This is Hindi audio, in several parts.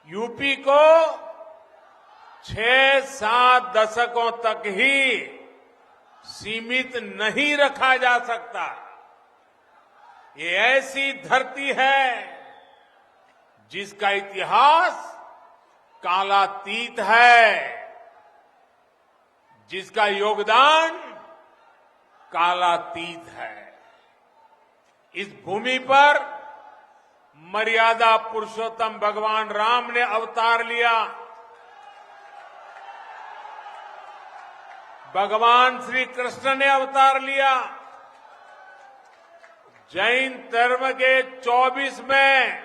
यूपी को 6-7 दशकों तक ही सीमित नहीं रखा जा सकता। ये ऐसी धरती है जिसका इतिहास कालातीत है, जिसका योगदान कालातीत है। इस भूमि पर मर्यादा पुरुषोत्तम भगवान राम ने अवतार लिया। भगवान श्री कृष्ण ने अवतार लिया। जैन धर्म के 24 में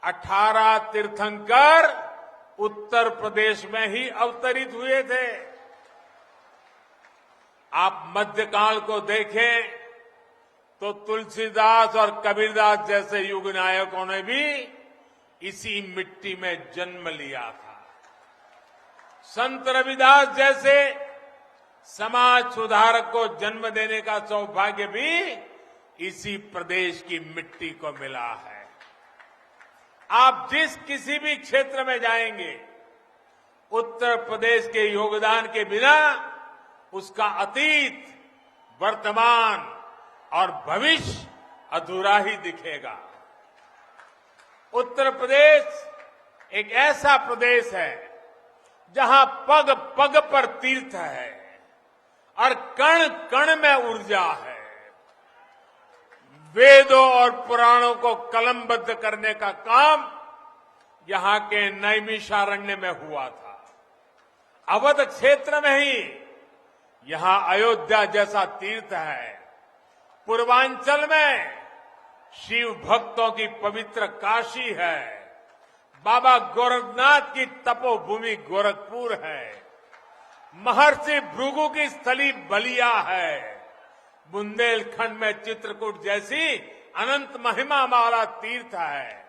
18 तीर्थंकर उत्तर प्रदेश में ही अवतरित हुए थे। आप मध्यकाल को देखें तो तुलसीदास और कबीरदास जैसे युग नायकों ने भी इसी मिट्टी में जन्म लिया था। संत रविदास जैसे समाज सुधारक को जन्म देने का सौभाग्य भी इसी प्रदेश की मिट्टी को मिला है। आप जिस किसी भी क्षेत्र में जाएंगे, उत्तर प्रदेश के योगदान के बिना उसका अतीत, वर्तमान और भविष्य अधूरा ही दिखेगा। उत्तर प्रदेश एक ऐसा प्रदेश है जहां पग पग पर तीर्थ है और कण कण में ऊर्जा है। वेदों और पुराणों को कलमबद्ध करने का काम यहां के नैमिषारण्य में हुआ था। अवध क्षेत्र में ही यहां अयोध्या जैसा तीर्थ है। पूर्वांचल में शिव भक्तों की पवित्र काशी है। बाबा गोरखनाथ की तपोभूमि गोरखपुर है। महर्षि भृगु की स्थली बलिया है। बुंदेलखंड में चित्रकूट जैसी अनंत महिमा वाला तीर्थ है।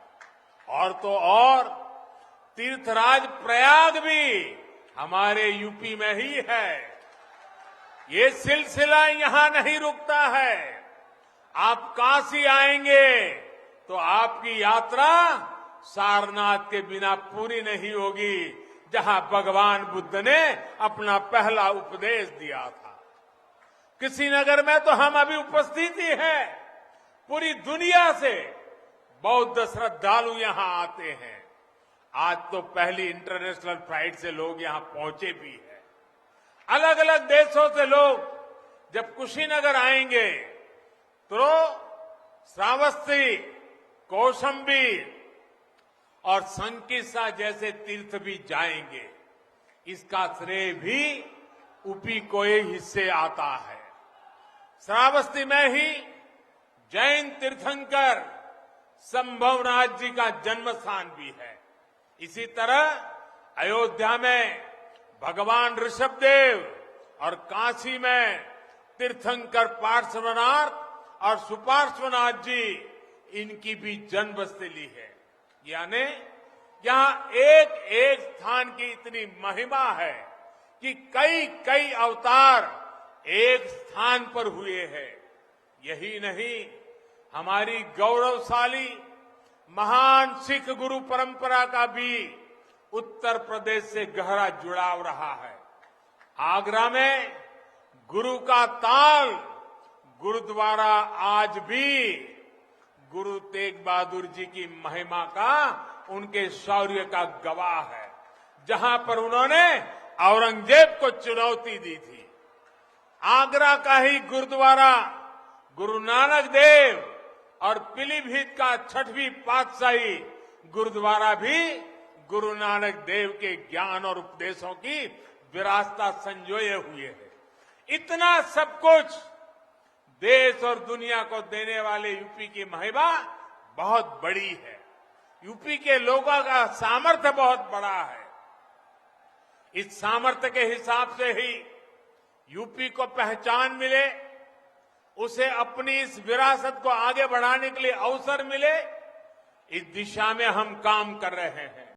और तो और तीर्थराज प्रयाग भी हमारे यूपी में ही है। ये सिलसिला यहां नहीं रुकता है। आप काशी आएंगे तो आपकी यात्रा सारनाथ के बिना पूरी नहीं होगी, जहां भगवान बुद्ध ने अपना पहला उपदेश दिया था। कुशीनगर में तो हम अभी उपस्थित ही हैं। पूरी दुनिया से बौद्ध श्रद्धालु यहां आते हैं। आज तो पहली इंटरनेशनल फ्लाइट से लोग यहां पहुंचे भी हैं। अलग अलग देशों से लोग जब कुशीनगर आएंगे तो श्रावस्ती, कौशाम्बी और संकिसा जैसे तीर्थ भी जाएंगे। इसका श्रेय भी यूपी को हिस्से आता है। श्रावस्ती में ही जैन तीर्थंकर संभवनाथ जी का जन्म स्थान भी है। इसी तरह अयोध्या में भगवान ऋषभदेव और काशी में तीर्थंकर पार्श्वनाथ और सुपार्श्वनाथ जी, इनकी भी जन्मस्थली है। यानी यहां एक एक स्थान की इतनी महिमा है कि कई कई अवतार एक स्थान पर हुए हैं। यही नहीं, हमारी गौरवशाली महान सिख गुरु परंपरा का भी उत्तर प्रदेश से गहरा जुड़ाव रहा है। आगरा में गुरु का ताल गुरुद्वारा आज भी गुरु तेग बहादुर जी की महिमा का, उनके शौर्य का गवाह है। जहां पर उन्होंने औरंगजेब को चुनौती दी थी। आगरा का ही गुरुद्वारा गुरु नानक देव और पीलीभीत का 6वीं पातशाही गुरुद्वारा भी गुरु नानक देव के ज्ञान और उपदेशों की विरासत संजोए हुए है। इतना सब कुछ देश और दुनिया को देने वाले यूपी की महिमा बहुत बड़ी है। यूपी के लोगों का सामर्थ्य बहुत बड़ा है। इस सामर्थ्य के हिसाब से ही यूपी को पहचान मिले, उसे अपनी इस विरासत को आगे बढ़ाने के लिए अवसर मिले, इस दिशा में हम काम कर रहे हैं।